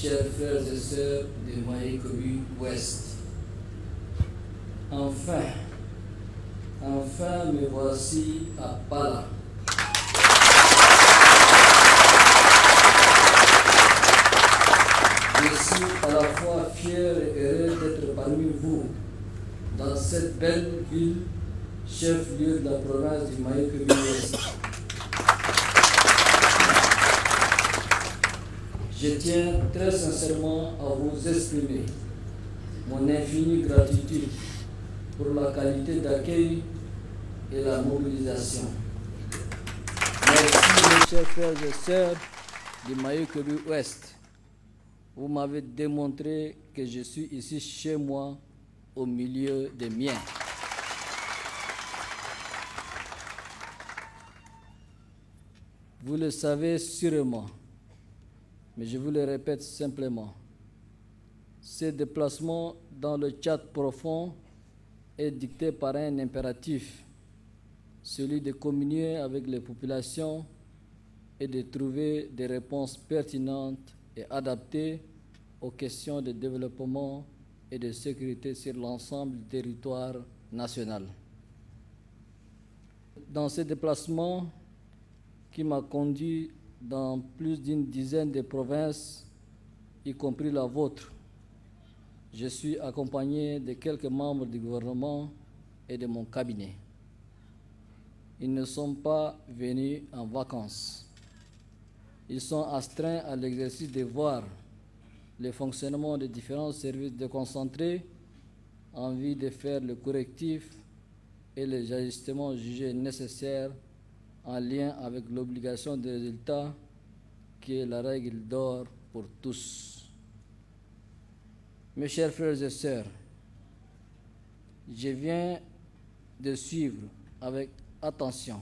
chers frères et sœurs de Maïkobi Ouest. Enfin, me voici à Pala. Je suis à la fois fier et heureux d'être parmi vous, dans cette belle ville, chef-lieu de la province du Maïkobi Ouest. Je tiens très sincèrement à vous exprimer mon infinie gratitude pour la qualité d'accueil et la mobilisation. Merci mes chers frères et sœurs du Maïkobi Ouest. Vous m'avez démontré que je suis ici chez moi, au milieu des miens. Vous le savez sûrement, mais je vous le répète simplement. Ce déplacement dans le Tchad profond est dicté par un impératif, celui de communier avec les populations et de trouver des réponses pertinentes et adaptées aux questions de développement et de sécurité sur l'ensemble du territoire national. Dans ce déplacement qui m'a conduit dans plus d'une dizaine de provinces, y compris la vôtre, je suis accompagné de quelques membres du gouvernement et de mon cabinet. Ils ne sont pas venus en vacances. Ils sont astreints à l'exercice de voir le fonctionnement des différents services déconcentrés en vue de faire le correctif et les ajustements jugés nécessaires en lien avec l'obligation de résultat qui est la règle d'or pour tous. Mes chers frères et sœurs, je viens de suivre avec attention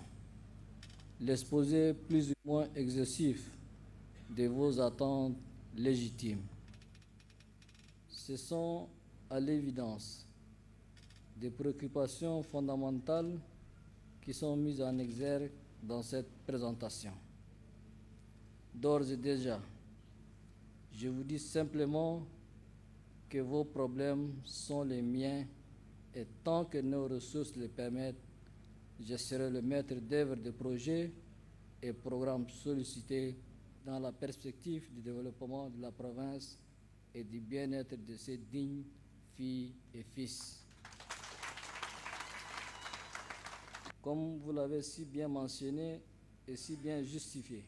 l'exposé plus ou moins exhaustif de vos attentes légitimes. Ce sont à l'évidence des préoccupations fondamentales qui sont mises en exergue dans cette présentation. D'ores et déjà, je vous dis simplement que vos problèmes sont les miens et tant que nos ressources le permettent, je serai le maître d'œuvre des projets et programmes sollicités dans la perspective du développement de la province et du bien-être de ses dignes filles et fils. Comme vous l'avez si bien mentionné et si bien justifié,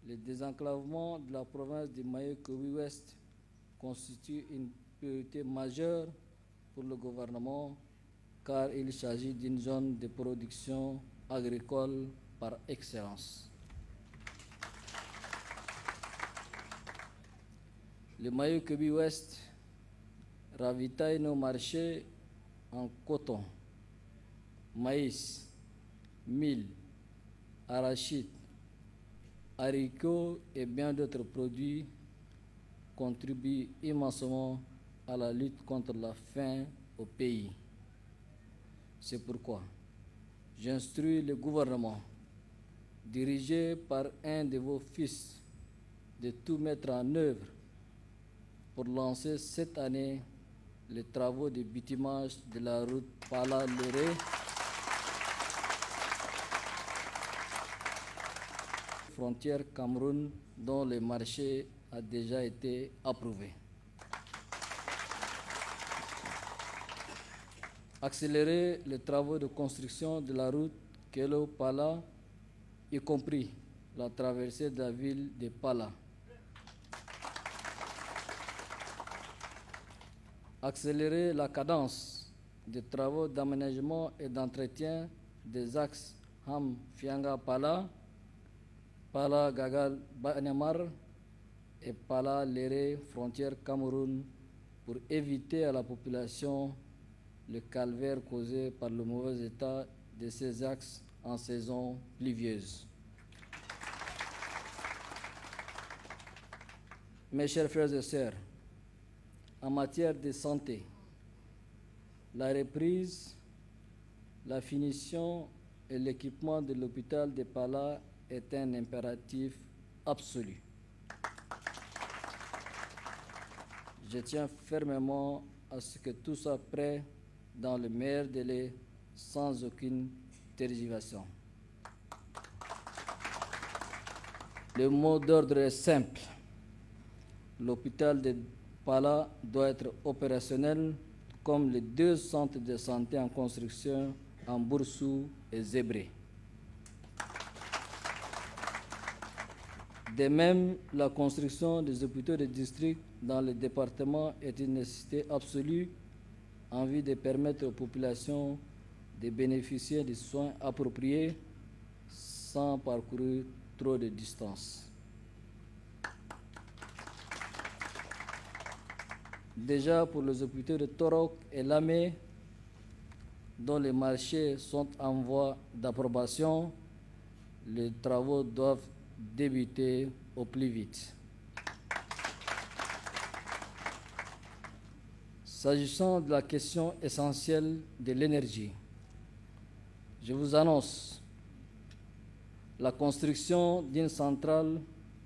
le désenclavement de la province du Maïkobi Ouest constitue une priorité majeure pour le gouvernement car il s'agit d'une zone de production agricole par excellence. Le Maïkobi Ouest ravitaille nos marchés en coton, maïs, mil, arachide, haricots et bien d'autres produits contribuent immensément à la lutte contre la faim au pays. C'est pourquoi j'instruis le gouvernement, dirigé par un de vos fils, de tout mettre en œuvre pour lancer cette année les travaux de bitumage de la route Pala-Léré, frontière Cameroun, dont le marché a déjà été approuvé. Accélérer les travaux de construction de la route Kelo-Pala, y compris la traversée de la ville de Pala. Accélérer la cadence des travaux d'aménagement et d'entretien des axes Ham-Fianga-Pala, Pala-Gagal-Banemar et Pala-Léré, frontière Cameroun, pour éviter à la population le calvaire causé par le mauvais état de ces axes en saison pluvieuse. Mes chers frères et sœurs, en matière de santé, la reprise, la finition et l'équipement de l'hôpital de Pala est un impératif absolu. Je tiens fermement à ce que tout soit prêt dans le meilleur délai, sans aucune tergiversation. Le mot d'ordre est simple. L'hôpital de Pala doit être opérationnel comme les 2 centres de santé en construction en Boursou et Zébré. De même, la construction des hôpitaux de district dans le département est une nécessité absolue en vue de permettre aux populations de bénéficier de soins appropriés sans parcourir trop de distances. Déjà pour les hôpitaux de Torok et Lamé, dont les marchés sont en voie d'approbation, les travaux doivent débuter au plus vite. S'agissant de la question essentielle de l'énergie, je vous annonce la construction d'une centrale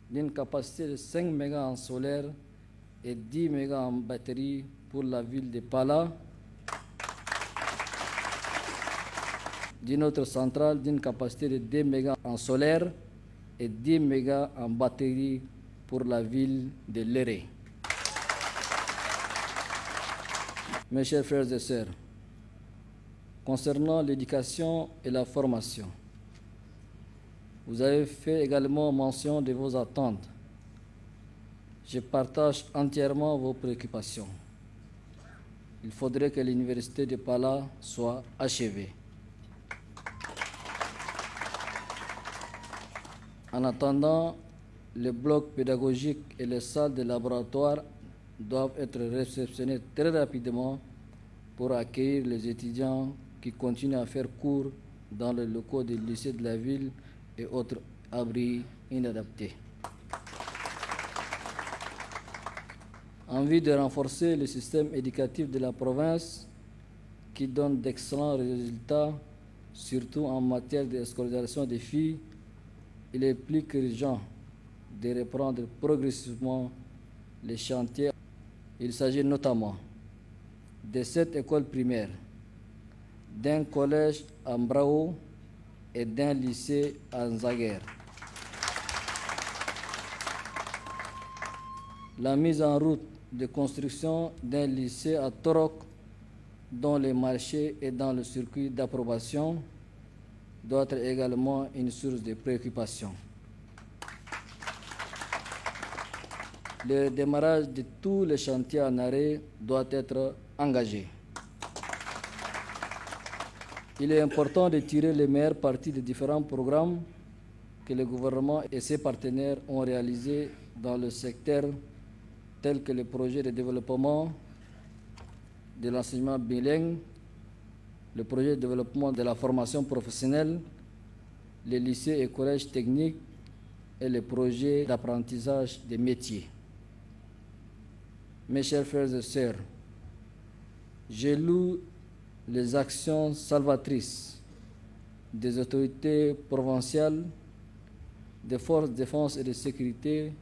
d'une capacité de 5 MW en solaire et 10 MW en batterie pour la ville de Pala, d'une autre centrale d'une capacité de 2 MW en solaire et 10 MW en batterie pour la ville de Léré. Mes chers frères et sœurs, concernant l'éducation et la formation, vous avez fait également mention de vos attentes. Je partage entièrement vos préoccupations. Il faudrait que l'université de Pala soit achevée. En attendant, les blocs pédagogiques et les salles de laboratoire doivent être réceptionnés très rapidement pour accueillir les étudiants qui continuent à faire cours dans les locaux des lycées de la ville et autres abris inadaptés. En vue de renforcer le système éducatif de la province, qui donne d'excellents résultats, surtout en matière de scolarisation des filles, il est plus qu'urgent de reprendre progressivement les chantiers. Il s'agit notamment de 7 écoles primaires, d'un collège à Mbrao et d'un lycée à Nzaguer. La mise en route de construction d'un lycée à Torok, dont les marchés et dans le circuit d'approbation, doit être également une source de préoccupation. Le démarrage de tous les chantiers en arrêt doit être engagé. Il est important de tirer les meilleures parties des différents programmes que le gouvernement et ses partenaires ont réalisés dans le secteur, tels que le projet de développement de l'enseignement bilingue, le projet de développement de la formation professionnelle, les lycées et collèges techniques et les projets d'apprentissage des métiers. Mes chers frères et sœurs, je loue les actions salvatrices des autorités provinciales, des forces de défense et de sécurité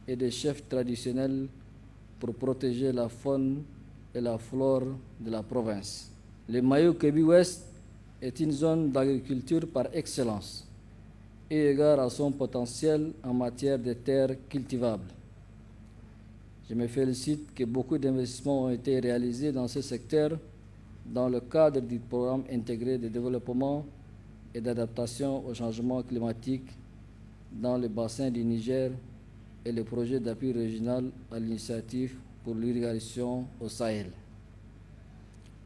et des chefs traditionnels pour protéger la faune et la flore de la province. Le Mayou-Kébi Ouest est une zone d'agriculture par excellence et égard à son potentiel en matière de terres cultivables. Je me félicite que beaucoup d'investissements ont été réalisés dans ce secteur dans le cadre du programme intégré de développement et d'adaptation au changement climatique dans le bassin du Niger et le projet d'appui régional à l'initiative pour l'irrigation au Sahel.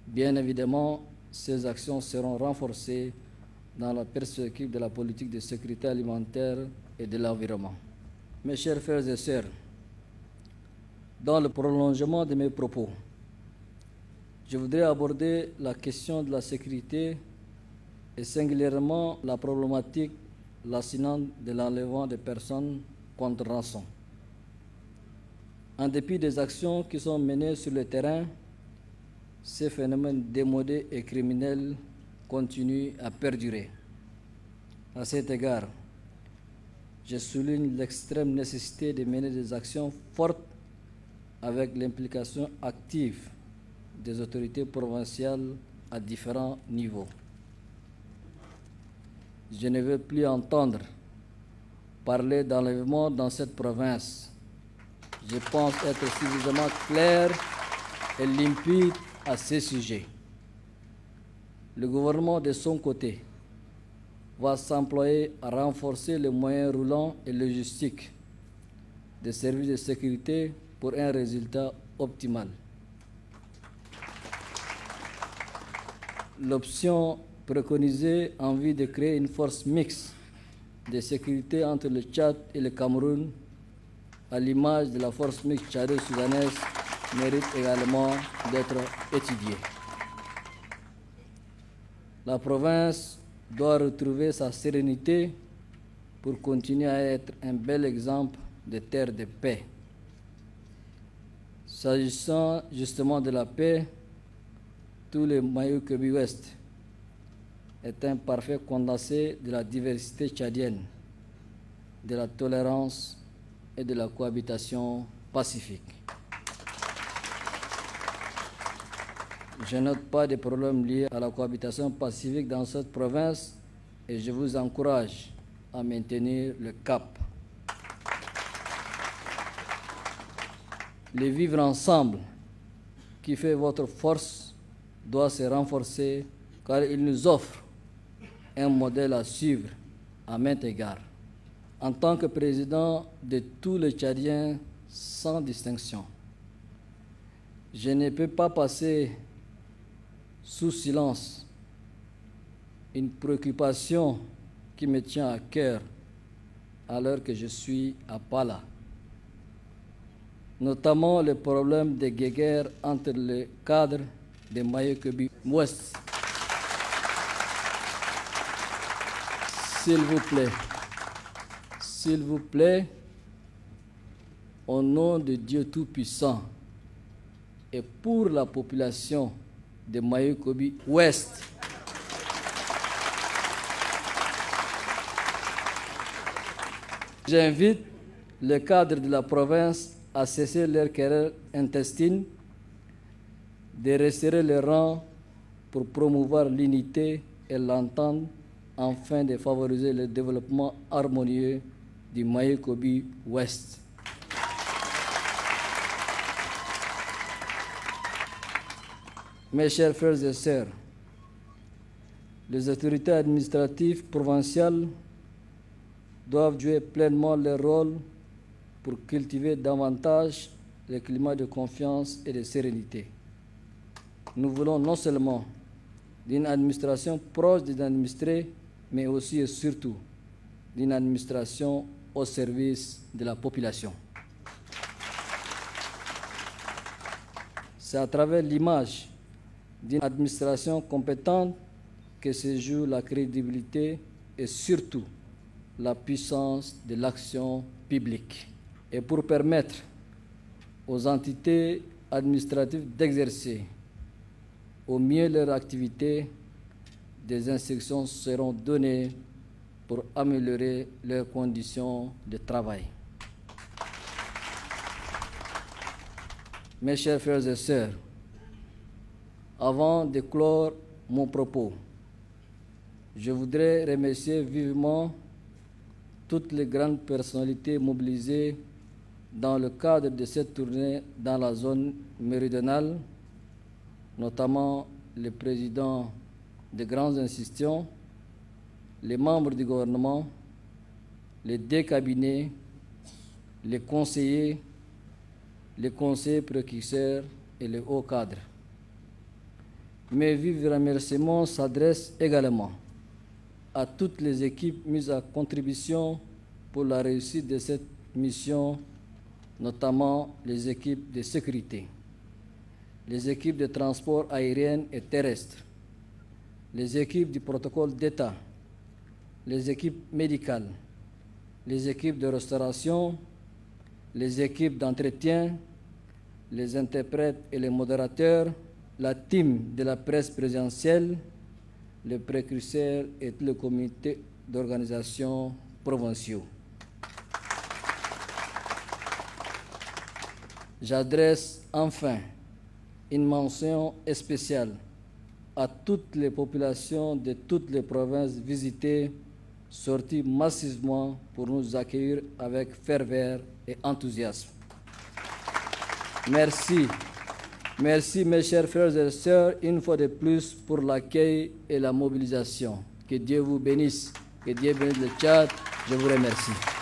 Bien évidemment, ces actions seront renforcées dans la perspective de la politique de sécurité alimentaire et de l'environnement. Mes chers frères et sœurs, dans le prolongement de mes propos, je voudrais aborder la question de la sécurité et singulièrement la problématique lancinante de l'enlèvement des personnes contre rançon. En dépit des actions qui sont menées sur le terrain, ces phénomènes démodés et criminels continuent à perdurer. À cet égard, je souligne l'extrême nécessité de mener des actions fortes avec l'implication active des autorités provinciales à différents niveaux. Je ne veux plus entendre parler d'enlèvement dans cette province. Je pense être suffisamment clair et limpide à ce sujet. Le gouvernement, de son côté, va s'employer à renforcer les moyens roulants et logistiques des services de sécurité pour un résultat optimal. L'option préconisée en vue de créer une force mixte de sécurité entre le Tchad et le Cameroun, à l'image de la force mixte tchado-soudanaise, mérite également d'être étudiée. La province doit retrouver sa sérénité pour continuer à être un bel exemple de terre de paix. S'agissant justement de la paix, tout le Mayo-Kébi Ouest est un parfait condensé de la diversité tchadienne, de la tolérance et de la cohabitation pacifique. Je note pas de problèmes liés à la cohabitation pacifique dans cette province et je vous encourage à maintenir le cap. Le vivre ensemble qui fait votre force doit se renforcer car il nous offre un modèle à suivre à maints égards. En tant que président de tous les Tchadiens sans distinction, je ne peux pas passer sous silence une préoccupation qui me tient à cœur alors que je suis à Pala, notamment le problème de guéguerre entre les cadres de Mayo-Kébi Ouest. S'il vous plaît, au nom de Dieu Tout-Puissant et pour la population de Mayo-Kébi Ouest, j'invite les cadres de la province à cesser leur querelle intestine, de resserrer les rangs pour promouvoir l'unité et l'entente afin de favoriser le développement harmonieux du Mayo-Kébi Ouest. Mes chers frères et sœurs, les autorités administratives provinciales doivent jouer pleinement leur rôle pour cultiver davantage le climat de confiance et de sérénité. Nous voulons non seulement d'une administration proche des administrés, mais aussi et surtout d'une administration au service de la population. C'est à travers l'image d'une administration compétente que se joue la crédibilité et surtout la puissance de l'action publique. Et pour permettre aux entités administratives d'exercer au mieux leur activité, des instructions seront données pour améliorer leurs conditions de travail. Mes chers frères et sœurs, avant de clore mon propos, je voudrais remercier vivement toutes les grandes personnalités mobilisées dans le cadre de cette tournée dans la zone méridionale, notamment les présidents de grandes institutions, les membres du gouvernement, les deux cabinets, les conseillers précurseurs et les hauts cadres. Mes vifs remerciements s'adressent également à toutes les équipes mises à contribution pour la réussite de cette mission, notamment les équipes de sécurité, les équipes de transport aérien et terrestre, les équipes du protocole d'État, les équipes médicales, les équipes de restauration, les équipes d'entretien, les interprètes et les modérateurs, la team de la presse présidentielle, les précurseurs et le comité d'organisation provinciaux. J'adresse enfin une mention spéciale à toutes les populations de toutes les provinces visitées, sorties massivement pour nous accueillir avec ferveur et enthousiasme. Merci. Merci mes chers frères et sœurs, une fois de plus pour l'accueil et la mobilisation. Que Dieu vous bénisse. Que Dieu bénisse le Tchad. Je vous remercie.